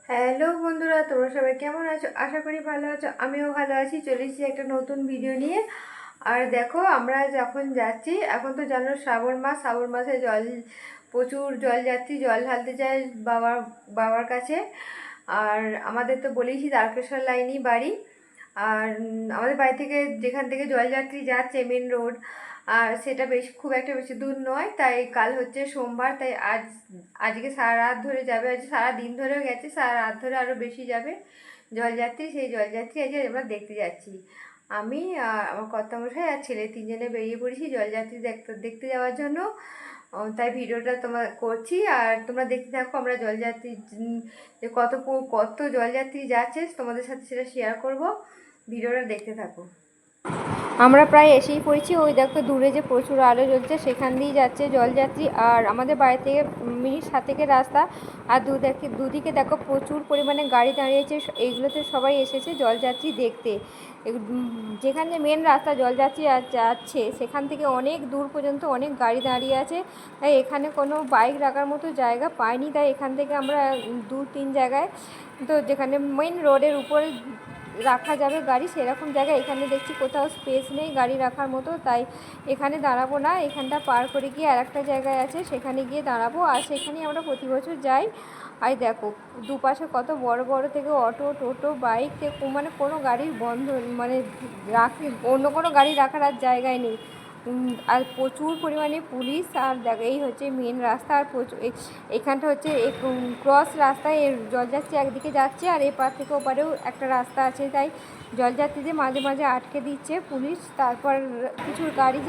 Hello বন্ধুরা, তোমরা সবাই কেমন আছো? আশা করি ভালো আছো। আমিও ভালো আছি। চলে এসেছি একটা নতুন ভিডিও নিয়ে। আর দেখো, আমরা যখন যাচ্ছি, এখন তো জানো শ্রাবণ মাস, শ্রাবণ মাসে প্রচুর জলযাত্রী জল ঢালতে যায় বাবার বাবার কাছে। আর আমাদের তো বলেইছি তারকেশ্বর লাইনই বাড়ি। আর আমাদের বাড়ি থেকে যেখান থেকে জলযাত্রী যাচ্ছে মেন রোড, আর সেটা খুব একটা বেশি দূর নয়। তাই কাল হচ্ছে সোমবার, তাই আজকে সারা রাত ধরে যাবে। আজ সারা দিন ধরেও গেছে, সারা রাত ধরে আরও বেশি যাবে জলযাত্রী। সেই জলযাত্রী আজকে আমরা দেখতে যাচ্ছি। আমি আর আমার কর্তামশাই আর ছেলে তিনজনে বেরিয়ে পড়েছি জলযাত্রী দেখতে যাওয়ার জন্য। তাই ভিডিওটা তোমার করছি, আর তোমরা দেখতে থাকো। আমরা জলযাত্রী যে কত জলযাত্রী যাচ্ছে তোমাদের সাথে সেটা শেয়ার করব। ভিডিওটা দেখতে থাকো। আমরা প্রায় এসেই পড়েছি। ওই দেখো দূরে যে প্রচুর আলো জ্বলছে, সেখান দিয়েই যাচ্ছে জলযাত্রী। আর আমাদের বাড়ি থেকে মিনিট 7 রাস্তা। আর দুদিকে দেখো প্রচুর পরিমাণে গাড়ি দাঁড়িয়েছে। এইগুলোতে সবাই এসেছে জলযাত্রী দেখতে। যেখানে মেন রাস্তা জলযাত্রী যাচ্ছে, সেখান থেকে অনেক দূর পর্যন্ত অনেক গাড়ি দাঁড়িয়ে আছে। তাই এখানে কোনো বাইক রাখার মতো জায়গা পাইনি। তাই এখান থেকে আমরা 2-3 জায়গায়, তো যেখানে মেন রোডের উপরে রাখা যাবে গাড়ি, সেরকম জায়গা এখানে দেখছি কোথাও স্পেস নেই গাড়ি রাখার মতো। তাই এখানে দাঁড়াবো না, এখানটা পার করে গিয়ে আর একটা জায়গায় আছে সেখানে গিয়ে দাঁড়াবো। আর সেখানেই আমরা প্রতি বছর যাই। আর দেখো দুপাশে কত বড় বড় থেকে অটো, টোটো, বাইক, মানে কোনো গাড়ির বন্ধ, মানে অন্য কোনো গাড়ি রাখার আর জায়গায় নেই। আর প্রচুর পরিমাণে পুলিশ। আর দেখো এই হচ্ছে মেন রাস্তা। আর প্রচুর এখানটা হচ্ছে ক্রস রাস্তায় জলযাত্রী একদিকে যাচ্ছে, আর এপার থেকে ওপারেও একটা রাস্তা আছে। তাই জলযাত্রীদের মাঝে মাঝে আটকে দিচ্ছে পুলিশ। তারপর কিছু গাড়ি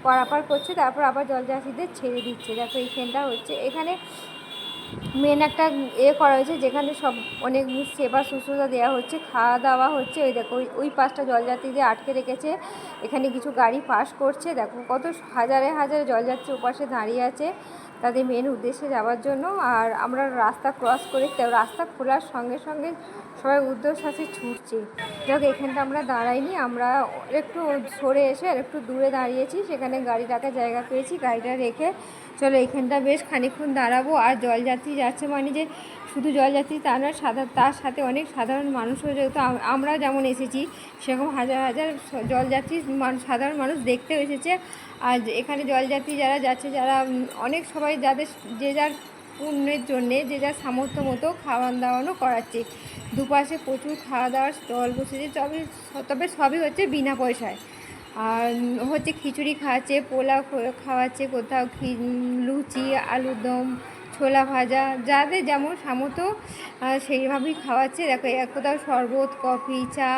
পারাপার করছে, তারপর আবার জলযাত্রীদের ছেড়ে দিচ্ছে। দেখো এইখানটা হচ্ছে, এখানে মেন একটা করা হয়েছে যেখানে সব অনেক সেবা শুশ্রূষা দেওয়া হচ্ছে, খাওয়া দাওয়া হচ্ছে। ওই দেখো ওই পাশটা জলযাত্রীদের আটকে রেখেছে, এখানে কিছু গাড়ি পাস করছে। দেখো কত হাজারে হাজারে জলযাত্রী ওপাশে দাঁড়িয়ে আছে তাদের মেন উদ্দেশ্যে যাওয়ার জন্য। আর আমরা রাস্তা ক্রস করে, রাস্তা খোলার সঙ্গে সঙ্গে সবাই উদ্দেশ্যে ছুটছে। দেখো এখানটা আমরা দাঁড়াইনি, আমরা একটু সরে এসে আর একটু দূরে দাঁড়িয়েছি, সেখানে গাড়ি রাখার জায়গা পেয়েছি। গাড়িটা রেখে চলো এখানটা বেশ খানিকক্ষণ দাঁড়াবো। আর জলযাত্রী যাচ্ছে মানে যে শুধু জলযাত্রী তা নয়, তার সাথে অনেক সাধারণ মানুষও, যেহেতু আমরা যেমন এসেছি সেরকম হাজার হাজার জলযাত্রী সাধারণ মানুষ দেখতেও এসেছে। আর এখানে জলযাত্রী যারা যাচ্ছে, যারা অনেক সবাই যাদের যে যার পুণ্যের জন্যে যে যার সামর্থ্য মতো খাওয়ান দাওয়ানো করাচ্ছে। দুপাশে প্রচুর খাওয়া দাওয়ার স্টল বসেছে, তবে সবই হচ্ছে বিনা পয়সায়। আর হচ্ছে খিচুড়ি খাওয়াচ্ছে, পোলাও খাওয়াচ্ছে, কোথাও লুচি, আলুর দম, ছোলা ভাজা, যাদের যেমন সামর্থ্য সেইভাবেই খাওয়াচ্ছে। দেখো কোথাও শরবত, কফি, চা,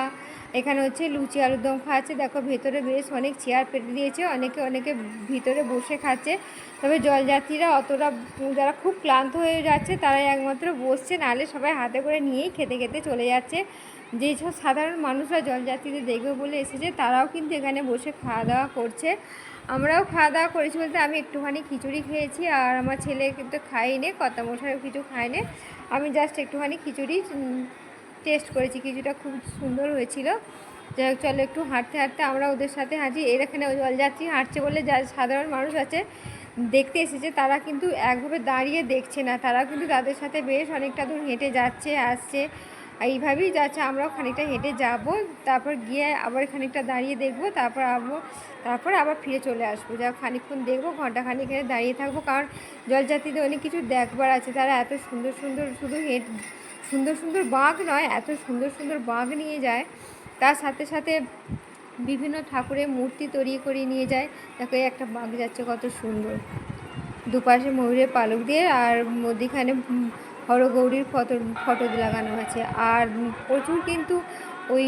এখানে হচ্ছে লুচি আলুর দম খাওয়াচ্ছে। দেখো ভেতরে বেশ অনেক চেয়ার পেতে দিয়েছে, অনেকে ভিতরে বসে খাচ্ছে। তবে জলযাত্রীরা অতটা, যারা খুব ক্লান্ত হয়ে যাচ্ছে তারাই একমাত্র বসছে, নাহলে সবাই হাতে করে নিয়েই খেতে খেতে চলে যাচ্ছে। যেসব সাধারণ মানুষরা জলযাত্রীদের দেখবে বলে এসেছে, তারাও কিন্তু এখানে বসে খাওয়া দাওয়া করছে। আমরাও খাওয়া দাওয়া করেছি বলতে আমি একটুখানি খিচুড়ি খেয়েছি, আর আমার ছেলে কিন্তু খাইনি, কর্তামশাইও কিছু খায়নি। আমি জাস্ট একটুখানি খিচুড়ি টেস্ট করেছি। কিছুটা খুব সুন্দর হয়েছিল। যাই হোক, চলো একটু হাঁটতে হাঁটতে আমরা ওদের সাথে হাঁটি। এখানে জলযাত্রী হাঁটছে বলে যা সাধারণ মানুষ আছে দেখতে এসেছে, তারা কিন্তু একভাবে দাঁড়িয়ে দেখছে না, তারাও কিন্তু তাদের সাথে বেশ অনেকটা দূর হেঁটে যাচ্ছে আসছে। এইভাবেই যাচ্ছে, আমরাও খানিকটা হেঁটে যাব, তারপর গিয়ে আবার খানিকটা দাঁড়িয়ে দেখব, তারপর আবার ফিরে চলে আসবো। যা খানিকক্ষণ দেখবো, ঘন্টাখানিক এখানে দাঁড়িয়ে থাকবো, কারণ জলযাত্রীদের অনেক কিছু দেখবার আছে। তারা এত সুন্দর সুন্দর, শুধু সুন্দর সুন্দর বাঁক নয়, এত সুন্দর সুন্দর বাঁক নিয়ে যায়। তার সাথে সাথে বিভিন্ন ঠাকুরের মূর্তি তৈরি করে নিয়ে যায়। দেখো এই একটা বাঁক যাচ্ছে, কত সুন্দর, দুপাশে ময়ূরের পালক দিয়ে, আর মধ্যিখানে হরগৌরীর ফটো লাগানো আছে। আর প্রচুর কিন্তু ওই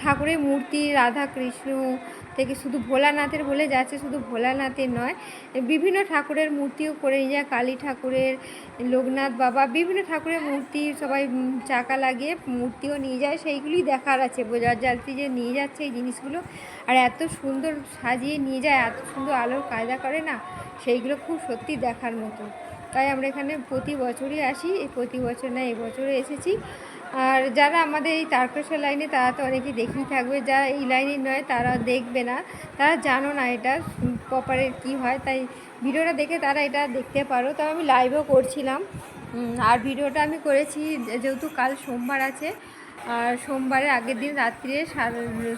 ঠাকুরের মূর্তি, রাধা কৃষ্ণ থেকে শুধু ভোলানাথের বলে যাচ্ছে, শুধু ভোলানাথের নয়, বিভিন্ন ঠাকুরের মূর্তিও করে নিয়ে যায়। কালী ঠাকুরের, লোকনাথ বাবা, বিভিন্ন ঠাকুরের মূর্তি সবাই চাকা লাগিয়ে মূর্তিও নিয়ে যায়। সেইগুলি দেখার আছে, যাত্রী যে নিয়ে যাচ্ছে এই জিনিসগুলো, আর এত সুন্দর সাজিয়ে নিয়ে যায়, এত সুন্দর আলোর কায়দা করে না, সেইগুলো খুব সত্যি দেখার মতো। তাই আমরা এখানে প্রতি বছরই আসি, এই প্রতি বছর না এবছরে এসেছি। আর যারা আমাদের এই তারকেশ্বর লাইনে, তারা তো অনেকেই দেখেই থাকবে, যারা এই লাইনে নয় তারা দেখবে না, তারা জানো না এটা প্রপারের কী হয়। তাই ভিডিওটা দেখে তারা এটা দেখতে পারো। তবে আমি লাইভও করছিলাম, আর ভিডিওটা আমি করেছি যেহেতু কাল সোমবার আছে, আর সোমবারের আগের দিন রাত্রে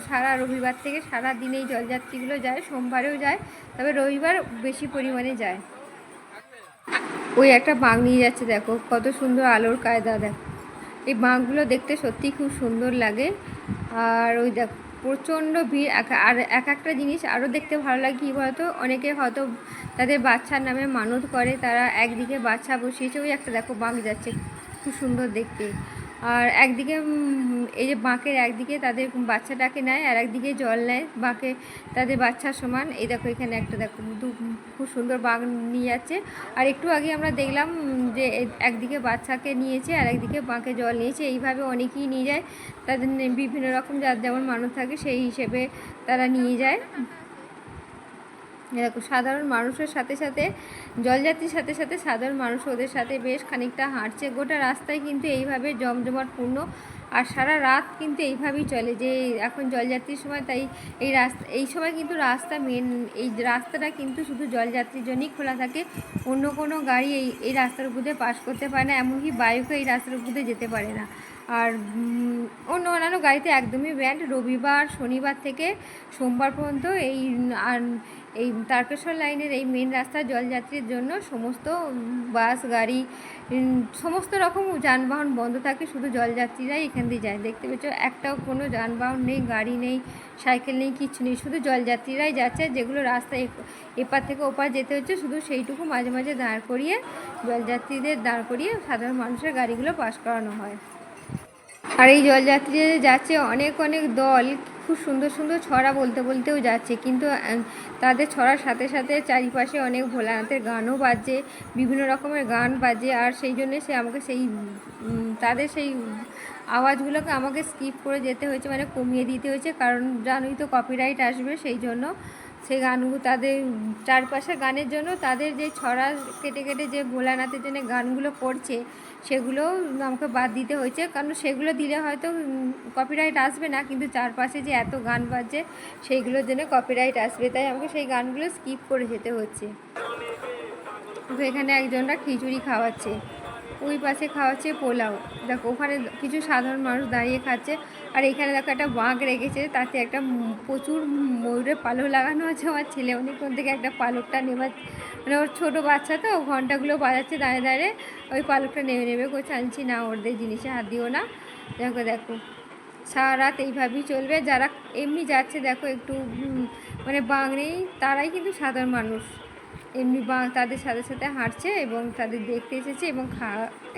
সারা রবিবার থেকে সারা দিন এই জলযাত্রীগুলো যায়, সোমবারেও যায়, তবে রবিবার বেশি পরিমাণে যায়। ওই একটা বাঁক নিয়ে যাচ্ছে, দেখো কত সুন্দর আলোর কায়দা, দেখো এই বাঁকগুলো দেখতে সত্যি খুব সুন্দর লাগে। আর ওই দেখ প্রচণ্ড ভিড়। আর এক একটা জিনিস আরও দেখতে ভালো লাগে কী বলতো, অনেকে হয়তো তাদের বাচ্চার নামে মানত করে, তারা একদিকে বাচ্চা বসিয়েছে, ওই একটা দেখো বাঁক যাচ্ছে, খুব সুন্দর দেখতে। আর একদিকে এই যে বাঁকের একদিকে তাদের বাচ্চাটাকে নেয়, আর একদিকে জল নেয় বাঁকে তাদের বাচ্চার সমান। এই দেখো এখানে একটা দেখো খুব সুন্দর বাঁক নিয়ে যাচ্ছে। আর একটু আগে আমরা দেখলাম যে একদিকে বাচ্চাকে নিয়েছে আর একদিকে বাঁকে জল নিয়েছে, এইভাবে অনেকেই নিয়ে যায়, তাদের বিভিন্ন রকম যার যেমন মানত থাকে সেই হিসেবে তারা নিয়ে যায়। দেখো সাধারণ মানুষের সাথে সাথে জলযাত্রীর সাথে সাথে সাধারণ মানুষ ওদের সাথে বেশ খানিকটা হাঁটছে। গোটা রাস্তায় কিন্তু এইভাবে জমজমাটপূর্ণ, আর সারা রাত কিন্তু এইভাবেই চলে যে এখন জলযাত্রীর সময়, তাই এই সময় কিন্তু রাস্তা এই রাস্তাটা কিন্তু শুধু জলযাত্রীর জন্যই খোলা থাকে। অন্য কোনো গাড়ি এই রাস্তার উপর দিয়ে পাস করতে পারে না, এমনকি বাইকও এই রাস্তার উপর দিয়ে যেতে পারে না। আর অন্যান্য গাড়িতে একদমই ব্যান্ড। রবিবার শনিবার থেকে সোমবার পর্যন্ত এই তারকেশ্বর লাইনের এই মেন রাস্তা জলযাত্রীর জন্য সমস্ত বাস গাড়ি সমস্ত রকম যানবাহন বন্ধ থাকে, শুধু জলযাত্রীরাই এখান দিয়ে যায়। দেখতে পেয়েছো একটাও কোনো যানবাহন নেই, গাড়ি নেই, সাইকেল নেই, কিচ্ছু নেই, শুধু জলযাত্রীরাই যাচ্ছে। যেগুলো রাস্তায় এপার থেকে ওপার যেতে হচ্ছে, শুধু সেইটুকু মাঝে মাঝে দাঁড় করিয়ে জলযাত্রীদের দাঁড় করিয়ে সাধারণ মানুষের গাড়িগুলো পাস করানো হয়। আর এই জলযাত্রীরা যাচ্ছে অনেক অনেক দল, খুব সুন্দর সুন্দর ছড়া বলতে বলতেও যাচ্ছে, কিন্তু তাদের ছড়ার সাথে সাথে চারিপাশে অনেক ভোলানাথের গানও বাজছে, বিভিন্ন রকমের গান বাজে। আর সেই জন্যে সে আমাকে তাদের সেই আওয়াজগুলোকে আমাকে স্কিপ করে যেতে হয়েছে, মানে কমিয়ে দিতে হয়েছে, কারণ জানোই তো কপিরাইট আসবে, সেই জন্য সেই গানগুলো তাদের চারপাশের গানের জন্য তাদের যে ছড়া কেটে কেটে যে ভোলানাথের জন্য গানগুলো করছে সেগুলো আমাকে বাদ দিতে হয়েছে, কারণ সেগুলো দিলে হয়তো কপিরাইট আসবে না, কিন্তু চারপাশে যে এত গান বাজছে সেইগুলোর জন্য কপিরাইট আসবে, তাই আমাকে সেই গানগুলো স্কিপ করে যেতে হচ্ছে। তো এখানে একজনরা খিচুড়ি খাওয়াচ্ছে, ওই পাশে খাওয়াচ্ছে পোলাও, দেখো ওখানে কিছু সাধারণ মানুষ দাঁড়িয়ে খাচ্ছে। আর এখানে দেখো একটা বাঁক রেখেছে, তাতে একটা প্রচুর ময়ূরের পালক লাগানো আছে। আমার ছেলে অনেকক্ষণ থেকে একটা পালকটা নেবার, মানে ওর ছোটো বাচ্চা তো ঘন্টাগুলো বাজাচ্ছে দাঁড়িয়ে দাঁড়িয়ে, ওই পালকটা নেবে নেবে করছে, আনছি না, ওদের জিনিসে হাত দিও না। দেখো দেখো সারা রাত এইভাবেই চলবে। যারা এমনি যাচ্ছে দেখো একটু মানে বাঁক নেই, তারাই কিন্তু সাধারণ মানুষ, এমনি তাদের সাথে সাথে হাঁটছে এবং তাদের দেখতে এসেছে এবং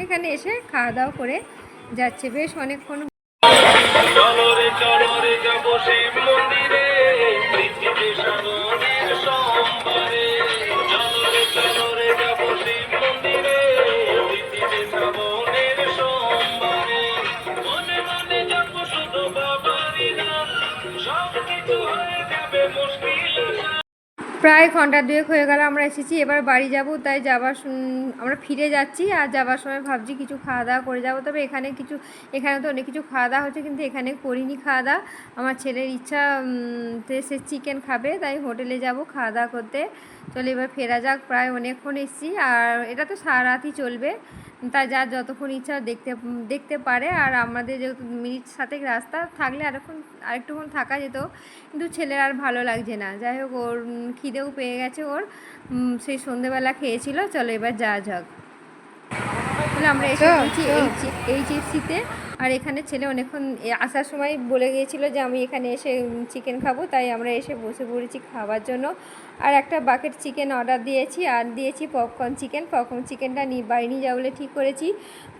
এখানে এসে খাওয়া দাওয়া করে যাচ্ছে বেশ অনেকক্ষণ। প্রায় ঘন্টা দুয়েক হয়ে গেল আমরা এসেছি, এবার বাড়ি যাব, তাই আমরা ফিরে যাচ্ছি। আর যাবার সময় ভাবছি কিছু খাওয়া দাওয়া করে যাব, তবে এখানে তো অনেক কিছু খাওয়া দাওয়া হচ্ছে, কিন্তু এখানে করিনি খাওয়া দাওয়া। আমার ছেলের ইচ্ছা সে চিকেন খাবে, তাই হোটেলে যাব খাওয়া দাওয়া করতে। চলে এবার ফেরা যাক, প্রায় অনেকক্ষণ এসেছি, আর এটা তো সারা রাতই চলবে, তাই যার যতক্ষণ ইচ্ছা দেখতে পারে। আর আমাদের যেহেতু মিনিট 7 রাস্তা, থাকলে আরেকটুক্ষণ থাকা যেত, কিন্তু ছেলের আর ভালো লাগছে না। যাই হোক ওর খিদেও পেয়ে গেছে, ওর সেই সন্ধেবেলা খেয়েছিল, চলো এবার যাওয়া যাক। তাহলে আমরা এসে বলছি এইচএফসিতে। আর এখানে ছেলে অনেকক্ষণ আসার সময় বলে গিয়েছিলো যে আমি এখানে এসে চিকেন খাবো, তাই আমরা এসে বসে পড়েছি খাওয়ার জন্য। আর একটা বাকেট চিকেন অর্ডার দিয়েছি, আর দিয়েছি পপকর্ন চিকেনটা বাড়ি নিয়ে যাবো বলে ঠিক করেছি।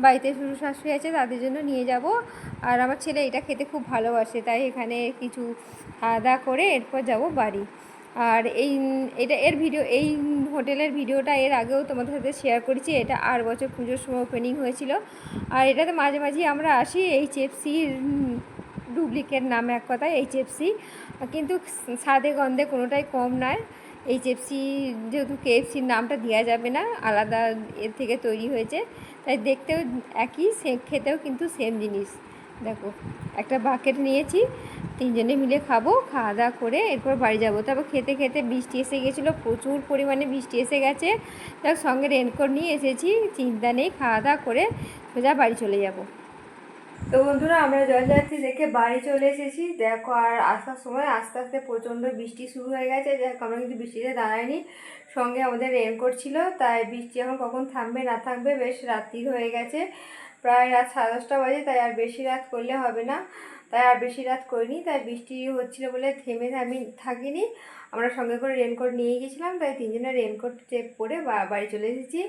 বাড়িতে শ্বশুর শাশুড়ি আছে, তাদের জন্য নিয়ে যাব। আর আমার ছেলে এটা খেতে খুব ভালোবাসে, তাই এখানে কিছু খাওয়া দাওয়া করে এরপর যাব বাড়ি। আর এই হোটেলের ভিডিওটা এর আগেও তোমাদের সাথে শেয়ার করেছি। এটা 8 বছর পুজোর সময় ওপেনিং হয়েছিল। আর এটাতে মাঝে মাঝেই আমরা আসি, এইচএফসির ডুপ্লিকেট নাম এক কথায় এইচএফসি, কিন্তু স্বাদে গন্ধে কোনোটাই কম নয়। এইচএফসি যেহেতু কেএফসির নামটা দেওয়া যাবে না, আলাদা এর থেকে তৈরি হয়েছে, তাই দেখতেও একই, খেতেও কিন্তু সেম জিনিস। দেখো একটা বাকেট নিয়েছি, তিনজনে মিলে খাবো, খাওয়া দাওয়া করে এরপর বাড়ি যাবো। তারপর খেতে খেতে বৃষ্টি এসে গেছিলো, প্রচুর পরিমাণে বৃষ্টি এসে গেছে। তার সঙ্গে রেনকোট নিয়ে এসেছি, চিন্তা নেই, খাওয়া দাওয়া করে সোজা বাড়ি চলে যাব। তো বন্ধুরা আমরা জলযাত্রী দেখে বাড়ি চলে এসেছি। দেখো আর আসার সময় আস্তে আস্তে প্রচণ্ড বৃষ্টি শুরু হয়ে গেছে। দেখো আমরা কিন্তু বৃষ্টিতে দাঁড়াইনি, সঙ্গে আমাদের রেনকোট ছিল, তাই বৃষ্টি এখন কখন থামবে না থামবে, বেশ রাত্রি হয়ে গেছে, প্রায় রাত 10:30 বাজে, তাই আর বেশি রাত করলে হবে না, তাই আর বেশি রাত করিনি। তাই বৃষ্টি হচ্ছিলো বলে থেমে থাকিনি, আমরা সঙ্গে করে রেনকোট নিয়ে গেছিলাম, তাই তিনজনে রেনকোট চেক পরে বাড়ি চলে এসেছি।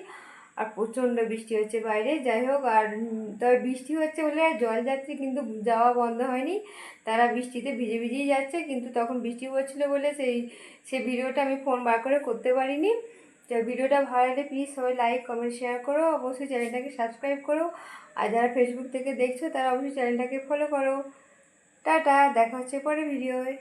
আর প্রচণ্ড বৃষ্টি হচ্ছে বাইরে, যাই হোক। আর তবে বৃষ্টি হচ্ছে বলে জলযাত্রী কিন্তু যাওয়া বন্ধ হয়নি, তারা বৃষ্টিতে ভিজে ভিজেই যাচ্ছে, কিন্তু তখন বৃষ্টি হচ্ছিলো বলে সেই ভিডিওটা আমি ফোন বার করে করতে পারিনি। তো ভিডিওটা ভালো লাগলে প্লিজ সবাই লাইক কমেন্ট শেয়ার করো, অবশ্যই চ্যানেলটাকে সাবস্ক্রাইব করো, আর যারা ফেসবুক থেকে দেখছো তারা অবশ্যই চ্যানেলটাকে ফলো করো। টাটা, দেখা হচ্ছে পরে ভিডিওয়।